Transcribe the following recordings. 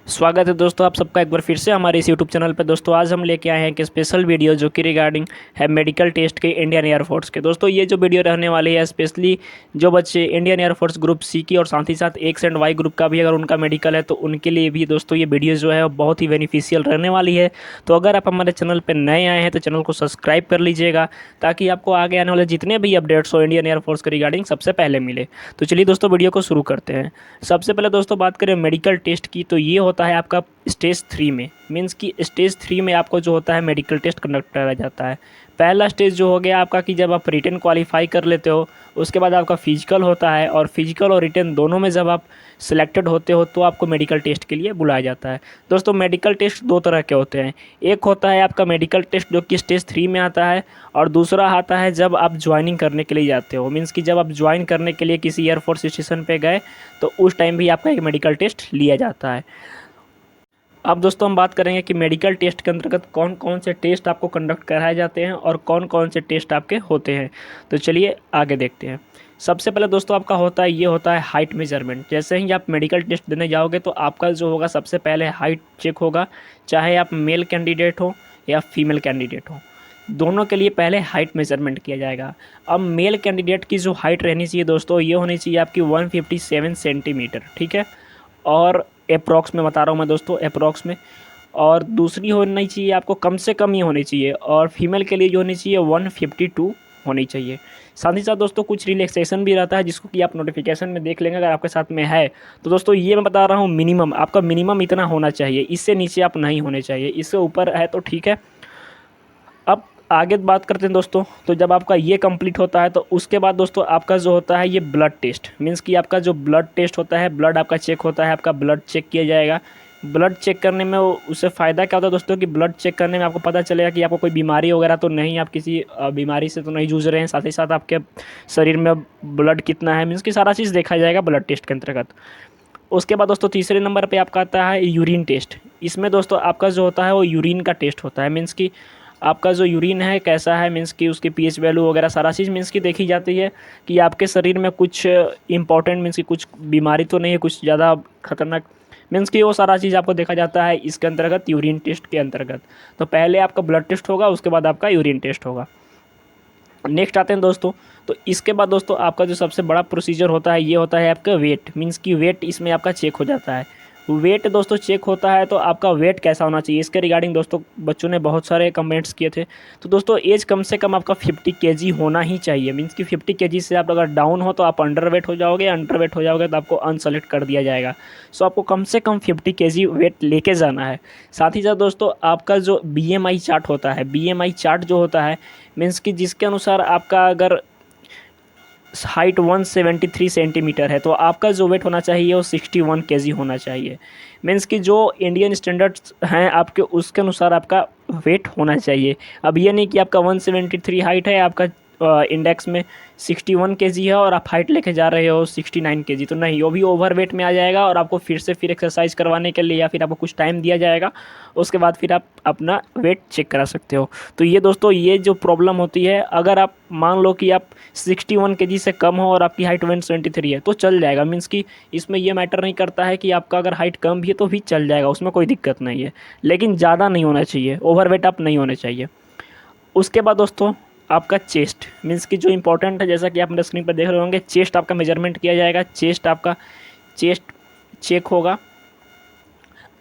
स्वागत है दोस्तों आप सबका एक बार फिर से हमारे इस यूट्यूब चैनल पर। दोस्तों आज हम लेके आए हैं एक स्पेशल वीडियो जो कि रिगार्डिंग है मेडिकल टेस्ट के इंडियन एयरफोर्स के। दोस्तों ये जो वीडियो रहने वाली है स्पेशली जो बच्चे इंडियन एयरफोर्स ग्रुप सी की और साथ ही साथ एक्स एंड वाई ग्रुप का भी अगर उनका मेडिकल है तो उनके लिए भी दोस्तों ये वीडियो जो है बहुत ही बेनिफिशियल रहने वाली है। तो अगर आप हमारे चैनल पर नए आए हैं तो चैनल को सब्सक्राइब कर लीजिएगा ताकि आपको आगे आने वाले जितने भी अपडेट्स हो इंडियन एयरफोर्स के रिगार्डिंग सबसे पहले मिले। तो चलिए दोस्तों वीडियो को शुरू करते हैं। सबसे पहले दोस्तों बात करें मेडिकल टेस्ट की तो ये होता है आपका स्टेज 3 में। मीन्स कि स्टेज 3 में आपको जो होता है मेडिकल टेस्ट कंडक्ट करा जाता है। पहला स्टेज जो हो गया आपका कि जब आप रिटन क्वालिफाई कर लेते हो उसके बाद आपका फिजिकल होता है और फिजिकल और रिटन दोनों में जब आप सिलेक्टेड होते हो तो आपको मेडिकल टेस्ट के लिए बुलाया जाता है। दोस्तों मेडिकल टेस्ट दो तरह के होते हैं। एक होता है आपका मेडिकल टेस्ट जो कि स्टेज 3 में आता है और दूसरा आता है जब आप ज्वाइनिंग करने के लिए जाते हो। मीन्स कि जब आप ज्वाइन करने के लिए किसी एयरफोर्स स्टेशन पे गए तो उस टाइम भी आपका एक मेडिकल टेस्ट लिया जाता है। अब दोस्तों हम बात करेंगे कि मेडिकल टेस्ट के अंतर्गत कौन कौन से टेस्ट आपको कंडक्ट कराए जाते हैं और कौन कौन से टेस्ट आपके होते हैं। तो चलिए आगे देखते हैं। सबसे पहले दोस्तों आपका होता है हाइट मेजरमेंट। जैसे ही आप मेडिकल टेस्ट देने जाओगे तो आपका जो होगा सबसे पहले हाइट चेक होगा, चाहे आप मेल कैंडिडेट हो या फीमेल कैंडिडेट हो, दोनों के लिए पहले हाइट मेजरमेंट किया जाएगा। अब मेल कैंडिडेट की जो हाइट रहनी चाहिए दोस्तों ये होनी चाहिए आपकी 157 सेंटीमीटर, ठीक है। और अप्रॉक्स में बता रहा हूँ मैं दोस्तों, अप्रॉक्स में। और दूसरी होनी चाहिए आपको कम से कम ही होनी चाहिए और फीमेल के लिए जो होनी चाहिए 152 होनी चाहिए। साथ ही साथ दोस्तों कुछ रिलैक्सेशन भी रहता है जिसको कि आप नोटिफिकेशन में देख लेंगे अगर आपके साथ में है। तो दोस्तों ये मैं बता रहा हूँ मिनिमम, आपका मिनिमम इतना होना चाहिए, इससे नीचे आप नहीं होने चाहिए। इससे ऊपर है तो ठीक है। अब आगे बात करते हैं दोस्तों। तो जब आपका ये कंप्लीट होता है तो उसके बाद दोस्तों आपका जो होता है ये ब्लड टेस्ट। मीन्स कि आपका जो ब्लड टेस्ट होता है, ब्लड आपका चेक होता है, आपका ब्लड चेक किया जाएगा। ब्लड चेक करने में उससे फ़ायदा क्या होता है दोस्तों कि ब्लड चेक करने में आपको पता चलेगा कि आपको कोई बीमारी वगैरह तो नहीं, आप किसी बीमारी से तो नहीं जूझ रहे हैं। साथ ही साथ आपके शरीर में ब्लड कितना है, मीन्स कि सारा चीज़ देखा जाएगा ब्लड टेस्ट के अंतर्गत। उसके बाद दोस्तों तीसरे नंबर पे आपका आता है यूरिन टेस्ट। इसमें दोस्तों आपका जो होता है वो यूरिन का टेस्ट होता है। मीन्स कि आपका जो यूरिन है कैसा है, मीन्स कि उसकी पीएच वैल्यू वगैरह सारा चीज़ मीन्स की देखी जाती है कि आपके शरीर में कुछ इंपॉर्टेंट मीन्स कि कुछ बीमारी तो नहीं है, कुछ ज़्यादा खतरनाक, मीन्स कि वो सारा चीज़ आपको देखा जाता है इसके अंतर्गत, यूरिन टेस्ट के अंतर्गत। तो पहले आपका ब्लड टेस्ट होगा, उसके बाद आपका यूरिन टेस्ट होगा। नेक्स्ट आते हैं दोस्तों। तो इसके बाद दोस्तों आपका जो सबसे बड़ा प्रोसीजर होता है ये होता है आपका वेट। मीन्स कि वेट इसमें आपका चेक हो जाता है। वेट दोस्तों चेक होता है तो आपका वेट कैसा होना चाहिए इसके रिगार्डिंग दोस्तों बच्चों ने बहुत सारे कमेंट्स किए थे। तो दोस्तों एज कम से कम आपका 50 केजी होना ही चाहिए। मीन्स कि 50 केजी से आप अगर डाउन हो तो आप अंडर वेट हो जाओगे, अंडर वेट हो जाओगे तो आपको अनसेलेक्ट कर दिया जाएगा। सो आपको कम से कम 50 केजी वेट लेके जाना है। साथ ही साथ दोस्तों आपका जो BMI चार्ट होता है, BMI चार्ट जो होता है मीन्स कि जिसके अनुसार आपका अगर हाइट 173 सेंटीमीटर है तो आपका जो वेट होना चाहिए वो 61 केजी होना चाहिए। मीन्स कि जो इंडियन स्टैंडर्ड्स हैं आपके उसके अनुसार आपका वेट होना चाहिए। अब ये नहीं कि आपका 173 हाइट है, आपका इंडेक्स में 61 केजी है और आप हाइट लेके जा रहे हो 69 केजी, तो नहीं, वो भी ओवर वेट में आ जाएगा और आपको फिर से एक्सरसाइज करवाने के लिए या फिर आपको कुछ टाइम दिया जाएगा, उसके बाद फिर आप अपना वेट चेक करा सकते हो। तो ये दोस्तों ये जो प्रॉब्लम होती है, अगर आप मान लो कि आप 61 केजी से कम हो और आपकी हाइट 173 है तो चल जाएगा। मीन्स कि इसमें ये मैटर नहीं करता है कि आपका अगर हाइट कम भी है तो भी चल जाएगा, उसमें कोई दिक्कत नहीं है, लेकिन ज़्यादा नहीं होना चाहिए, ओवर वेट आप नहीं होने चाहिए। उसके बाद दोस्तों आपका चेस्ट, मीन्स कि जो इंपॉर्टेंट है, जैसा कि आप मेरे स्क्रीन पर देख रहे होंगे, चेस्ट आपका मेजरमेंट किया जाएगा। चेस्ट आपका चेक होगा।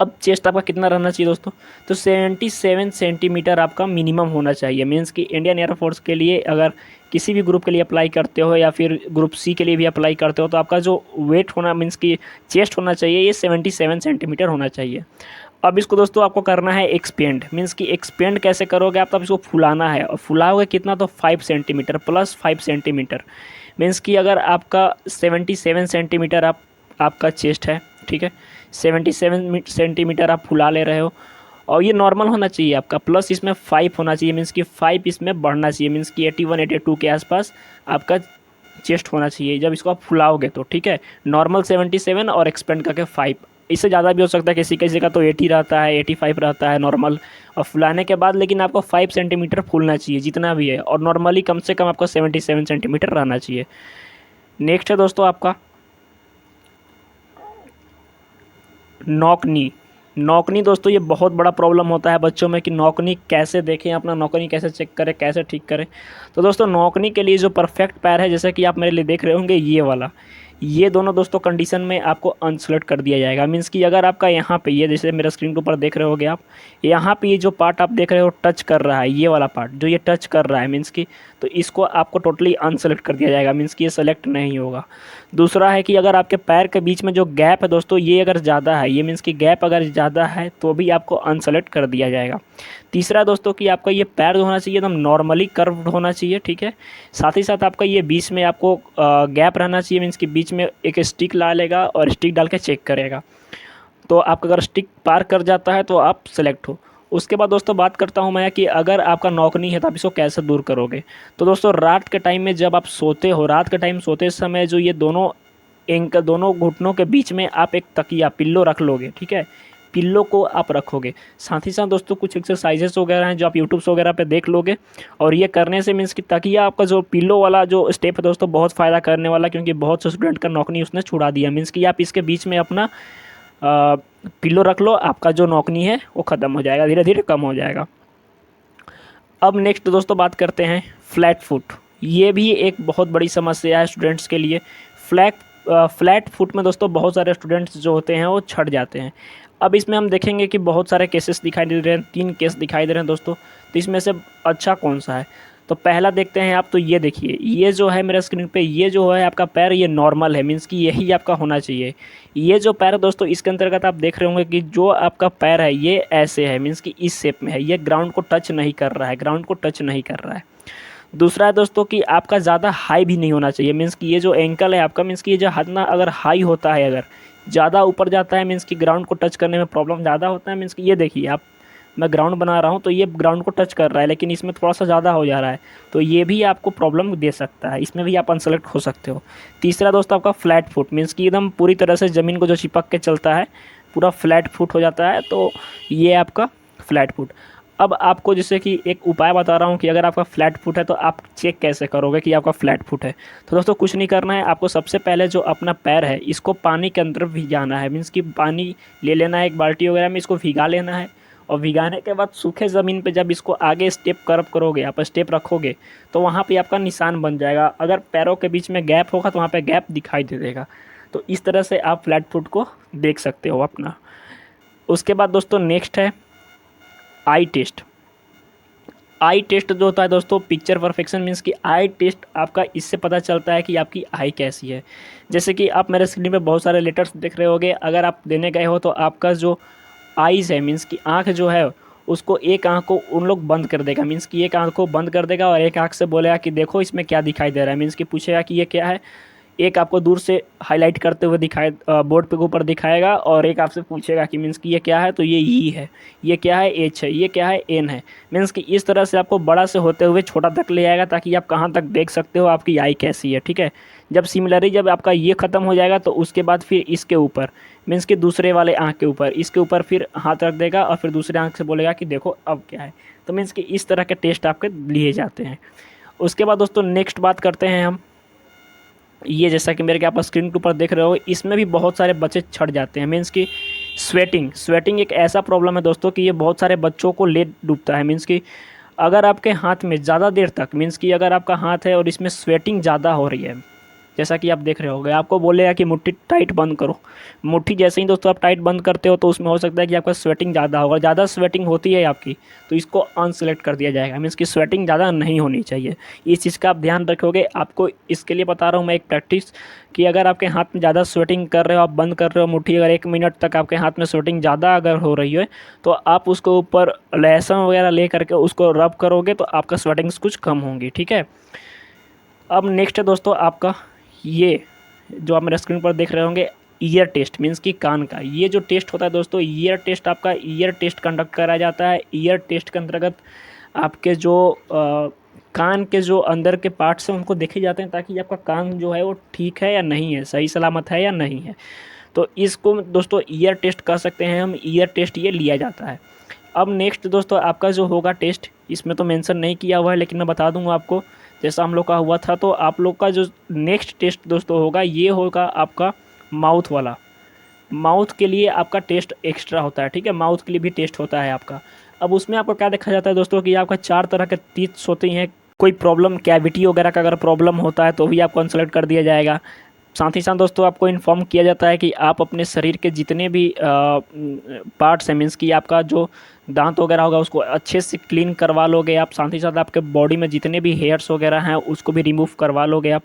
अब चेस्ट आपका कितना रहना चाहिए दोस्तों, तो 77 सेंटीमीटर आपका मिनिमम होना चाहिए। मीन्स कि इंडियन एयरफोर्स के लिए अगर किसी भी ग्रुप के लिए अप्लाई करते हो या फिर ग्रुप सी के लिए भी अप्लाई करते हो तो आपका जो वेट होना मीन्स कि चेस्ट होना चाहिए ये 77 सेंटीमीटर होना चाहिए। अब इसको दोस्तों आपको करना है एक्सपेंड। मीन्स कि एक्सपेंड कैसे करोगे आप, तब इसको फुलाना है और फुलाओगे कितना, तो 5 सेंटीमीटर प्लस 5 सेंटीमीटर। मीन्स कि अगर आपका 77 सेंटीमीटर आपका चेस्ट है, ठीक है, 77 सेंटीमीटर आप फुला ले रहे हो और ये नॉर्मल होना चाहिए आपका, प्लस इसमें 5 होना चाहिए। मीन्स कि 5 इसमें बढ़ना चाहिए। मीन्स कि 81 82 के आसपास आपका चेस्ट होना चाहिए जब इसको आप फुलाओगे तो, ठीक है। नॉर्मल 77 और एक्सपेंड करके 5, इससे ज़्यादा भी हो सकता है, किसी किसी का तो 80 रहता है, 85 रहता है नॉर्मल और फुलाने के बाद, लेकिन आपको 5 सेंटीमीटर फूलना चाहिए जितना भी है, और नॉर्मली कम से कम आपको 77 सेंटीमीटर रहना चाहिए। नेक्स्ट है दोस्तों आपका नॉक नी। नौकनी दोस्तों ये बहुत बड़ा प्रॉब्लम होता है बच्चों में कि नौकनी कैसे देखें, अपना नौकनी कैसे चेक करें, कैसे ठीक करें। तो दोस्तों नौकनी के लिए जो परफेक्ट पैर है, जैसे कि आप मेरे लिए देख रहे होंगे ये वाला, ये दोनों दोस्तों कंडीशन में आपको अनसेलेक्ट कर दिया जाएगा। मीन्स कि अगर आपका यहाँ पे ये जैसे मेरा स्क्रीन के ऊपर देख रहे होगे आप, यहाँ पे ये जो पार्ट आप देख रहे हो टच कर रहा है, ये वाला पार्ट जो ये टच कर रहा है मीन्स कि, तो इसको आपको टोटली अनसेलेक्ट कर दिया जाएगा, मीन्स कि ये सेलेक्ट नहीं होगा। दूसरा है कि अगर आपके पैर के बीच में जो गैप है दोस्तों ये अगर ज़्यादा है, ये मीन्स कि गैप अगर ज़्यादा है तो भी आपको अनसेलेक्ट कर दिया जाएगा। तीसरा दोस्तों कि आपका ये पैर जो होना चाहिए एकदम नॉर्मली कर्व्ड होना चाहिए, ठीक है। साथ ही साथ आपका ये बीच में आपको गैप रहना चाहिए, मीन्स कि बीच में एक स्टिक डालेगा और स्टिक डाल के चेक करेगा। तो आपका अगर स्टिक पार कर जाता है तो आप सेलेक्ट हो। उसके बाद दोस्तों बात करता हूँ मैं कि अगर आपका नौकनी है तो आप इसको कैसे दूर करोगे। तो दोस्तों रात के टाइम में जब आप सोते हो, रात के टाइम सोते समय जो ये दोनों घुटनों के बीच में आप एक तकिया पिल्लो रख लोगे, ठीक है। पिल्लो को आप रखोगे। साथ ही साथ दोस्तों कुछ एक्सरसाइजेस वगैरह हैं जो आप यूट्यूब्स वगैरह पे देख लोगे, और ये करने से मीन्स कि तकिया आपका जो पिल्लो वाला जो स्टेप है दोस्तों बहुत फ़ायदा करने वाला, क्योंकि बहुत से स्टूडेंट का नौकनी उसने छुड़ा दिया। मीन्स कि आप इसके बीच में अपना पिल्लो रख लो, आपका जो नौकनी है वो ख़त्म हो जाएगा, धीरे धीरे कम हो जाएगा। अब नेक्स्ट दोस्तों बात करते हैं फ्लैट फुट। ये भी एक बहुत बड़ी समस्या है स्टूडेंट्स के लिए। फ्लैट फुट में दोस्तों बहुत सारे स्टूडेंट्स जो होते हैं वो छट जाते हैं। अब इसमें हम देखेंगे कि बहुत सारे केसेस दिखाई दे रहे हैं, 3 केस दिखाई दे रहे हैं दोस्तों। तो इसमें से अच्छा कौन सा है, तो पहला देखते हैं आप। तो ये देखिए, ये जो है मेरा स्क्रीन पे, ये जो है आपका पैर ये नॉर्मल है, मीन्स कि यही आपका होना चाहिए। ये जो पैर है दोस्तों इसके अंतर्गत आप देख रहे होंगे कि जो आपका पैर है ये ऐसे है, मीन्स कि इस शेप में है, ये ग्राउंड को टच नहीं कर रहा है, ग्राउंड को टच नहीं कर रहा है। दूसरा है दोस्तों कि आपका ज़्यादा हाई भी नहीं होना चाहिए, मीन्स कि ये जो एंकल है आपका, मीन्स कि ये जो हाथ ना अगर हाई होता है, अगर ज़्यादा ऊपर जाता है, मीन्स कि ग्राउंड को टच करने में प्रॉब्लम ज़्यादा होता है। मीन्स कि ये देखिए आप, मैं ग्राउंड बना रहा हूँ तो ये ग्राउंड को टच कर रहा है, लेकिन इसमें थोड़ा सा ज़्यादा हो जा रहा है, तो ये भी आपको प्रॉब्लम दे सकता है, इसमें भी आप अनसेलेक्ट हो सकते हो। तीसरा दोस्तों आपका फ्लैट फुट, मीन्स कि एकदम पूरी तरह से ज़मीन को जो चिपक के चलता है, पूरा फ्लैट फुट हो जाता है, तो ये आपका फ्लैट फुट। अब आपको जैसे कि एक उपाय बता रहा हूँ कि अगर आपका फ्लैट फुट है तो आप चेक कैसे करोगे कि आपका फ्लैट फुट है। तो दोस्तों कुछ नहीं करना है, आपको सबसे पहले जो अपना पैर है इसको पानी के अंदर भिगाना है, मीन्स कि पानी ले लेना है, एक बाल्टी वगैरह में इसको भिगा लेना है, और भिगाने के बाद सूखे ज़मीन पे जब इसको आगे स्टेप कर्व करोगे, आप स्टेप रखोगे, तो वहाँ पे आपका निशान बन जाएगा। अगर पैरों के बीच में गैप होगा तो वहाँ पे गैप दिखाई दे देगा। तो इस तरह से आप फ्लैट फुट को देख सकते हो अपना। उसके बाद दोस्तों नेक्स्ट है आई टेस्ट। आई टेस्ट जो होता है दोस्तों पिक्चर परफेक्शन, मीन्स कि आई टेस्ट आपका इससे पता चलता है कि आपकी आई कैसी है। जैसे कि आप मेरे स्क्रीन पे बहुत सारे लेटर्स देख रहे होगे, अगर आप देने गए हो तो आपका जो आइज़ है, मीन्स कि आँख जो है उसको, एक आँख को उन लोग बंद कर देगा, मीन्स कि एक आँख को बंद कर देगा और एक आँख से बोलेगा कि देखो इसमें क्या दिखाई दे रहा है, मीन्स कि पूछेगा कि ये क्या है। एक आपको दूर से हाईलाइट करते हुए बोर्ड पे ऊपर दिखाएगा, और एक आपसे पूछेगा कि मीन्स कि ये क्या है, तो ये ई है, ये क्या है एच है, ये क्या है एन है। मीन्स कि इस तरह से आपको बड़ा से होते हुए छोटा तक ले आएगा, ताकि आप कहाँ तक देख सकते हो आपकी आई कैसी है, ठीक है। जब सिमिलरली जब आपका ये ख़त्म हो जाएगा तो उसके बाद फिर इसके ऊपर, मीन्स कि दूसरे वाले आँख के ऊपर, इसके ऊपर फिर हाथ रख देगा और फिर दूसरे आँख से बोलेगा कि देखो अब क्या है। तो मीन्स कि इस तरह के टेस्ट आपके लिए जाते हैं। उसके बाद दोस्तों नेक्स्ट बात करते हैं हम, ये जैसा कि मेरे के आप स्क्रीन के ऊपर देख रहे हो, इसमें भी बहुत सारे बच्चे छट जाते हैं। मीन्स कि स्वेटिंग एक ऐसा प्रॉब्लम है दोस्तों कि ये बहुत सारे बच्चों को ले डूबता है। मीन्स कि अगर आपके हाथ में ज़्यादा देर तक, मीन्स कि अगर आपका हाथ है और इसमें स्वेटिंग ज़्यादा हो रही है, जैसा कि आप देख रहे होगे, आपको बोलेगा कि मुट्ठी टाइट बंद करो। मुट्ठी जैसे ही दोस्तों आप टाइट बंद करते हो तो उसमें हो सकता है कि आपका स्वेटिंग ज़्यादा होगा। ज़्यादा स्वेटिंग होती है आपकी तो इसको अनसेलेक्ट कर दिया जाएगा, मीन्स कि स्वेटिंग ज़्यादा नहीं होनी चाहिए। इस चीज़ का आप ध्यान रखोगे। आपको इसके लिए बता रहा हूँ मैं एक प्रैक्टिस, कि अगर आपके हाथ में ज़्यादा स्वेटिंग कर रहे हो, आप बंद कर रहे हो मुट्ठी, अगर 1 मिनट तक आपके हाथ में स्वेटिंग ज़्यादा अगर हो रही है तो आप उसको ऊपर लहसुन वगैरह ले करके उसको रब करोगे तो आपका स्वेटिंग्स कुछ कम होंगी, ठीक है। अब नेक्स्ट है दोस्तों आपका, ये जो आप मेरे स्क्रीन पर देख रहे होंगे, ईयर टेस्ट, मीन्स कि कान का। ये जो टेस्ट होता है दोस्तों, ईयर टेस्ट, आपका ईयर टेस्ट कंडक्ट कराया जाता है। ईयर टेस्ट के अंतर्गत आपके जो कान के जो अंदर के पार्ट्स हैं उनको देखे जाते हैं, ताकि आपका कान जो है वो ठीक है या नहीं है, सही सलामत है या नहीं है। तो इसको दोस्तों ईयर टेस्ट कह सकते हैं हम, ईयर टेस्ट ये लिया जाता है। अब नेक्स्ट दोस्तों आपका जो होगा टेस्ट, इसमें तो मेंशन नहीं किया हुआ है लेकिन मैं बता दूंगा आपको, जैसा हम लोग का हुआ था। तो आप लोग का जो नेक्स्ट टेस्ट दोस्तों होगा, ये होगा आपका माउथ वाला। माउथ के लिए आपका टेस्ट एक्स्ट्रा होता है, ठीक है, माउथ के लिए भी टेस्ट होता है आपका। अब उसमें आपको क्या देखा जाता है दोस्तों कि आपका 4 तरह के टीथ्स होते हैं। कोई प्रॉब्लम कैविटी वगैरह का अगर प्रॉब्लम होता है तो भी आपको कंसल्ट कर दिया जाएगा। साथ ही साथ दोस्तों आपको इन्फॉर्म किया जाता है कि आप अपने शरीर के जितने भी पार्ट्स हैं, मीन्स कि आपका जो दांत वगैरह होगा उसको अच्छे से क्लीन करवा लोगे आप। साथ ही साथ आपके बॉडी में जितने भी हेयर्स वगैरह हैं उसको भी रिमूव करवा लोगे आप।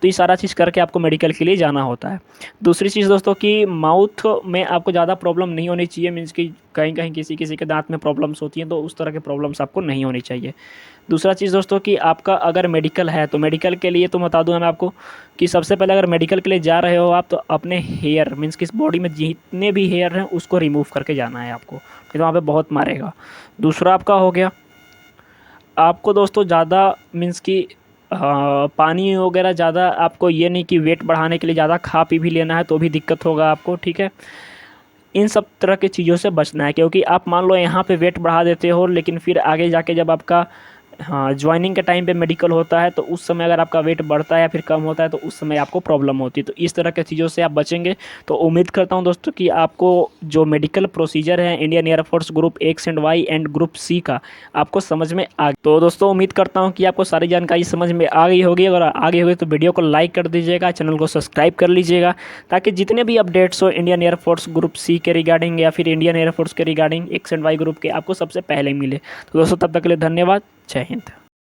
तो ये सारा चीज़ करके आपको मेडिकल के लिए जाना होता है। दूसरी चीज़ दोस्तों कि माउथ में आपको ज़्यादा प्रॉब्लम नहीं होनी चाहिए, मीन्स कि कहीं कहीं किसी किसी के दांत में प्रॉब्लम्स होती हैं, तो उस तरह के प्रॉब्लम्स आपको नहीं होनी चाहिए। दूसरा चीज़ दोस्तों कि आपका अगर मेडिकल है तो मेडिकल के लिए तो बता दूँ मैं आपको कि सबसे पहले अगर मेडिकल के लिए जा रहे हो आप तो अपने हेयर मीन्स कि बॉडी में जितने भी हेयर हैं उसको रिमूव करके जाना है आपको, नहीं तो वहाँ पे बहुत मारेगा। दूसरा आपका हो गया, आपको दोस्तों ज़्यादा मीन्स कि पानी वगैरह ज़्यादा आपको ये नहीं कि वेट बढ़ाने के लिए ज़्यादा खा पी भी लेना है तो भी दिक्कत होगा आपको, ठीक है। इन सब तरह की चीज़ों से बचना है, क्योंकि आप मान लो यहाँ पे वेट बढ़ा देते हो लेकिन फिर आगे जाके जब आपका ज्वाइनिंग के टाइम पे मेडिकल होता है तो उस समय अगर आपका वेट बढ़ता है या फिर कम होता है तो उस समय आपको प्रॉब्लम होती है। तो इस तरह की चीज़ों से आप बचेंगे। तो उम्मीद करता हूँ दोस्तों कि आपको जो मेडिकल प्रोसीजर है Indian air force group X and Y and group C का आपको समझ में आ, तो दोस्तों उम्मीद करता हूँ कि आपको सारी जानकारी समझ में आ गई होगी। अगर आ गई होगी तो वीडियो को लाइक कर दीजिएगा, चैनल को सब्सक्राइब कर लीजिएगा, ताकि जितने भी अपडेट्स हो इंडियन एयरफोर्स ग्रुप C के रिगार्डिंग या फिर इंडियन एयरफोर्स के regarding X and Y group के आपको सबसे पहले मिले। तो दोस्तों तब तक के लिए धन्यवाद। जय हिंद।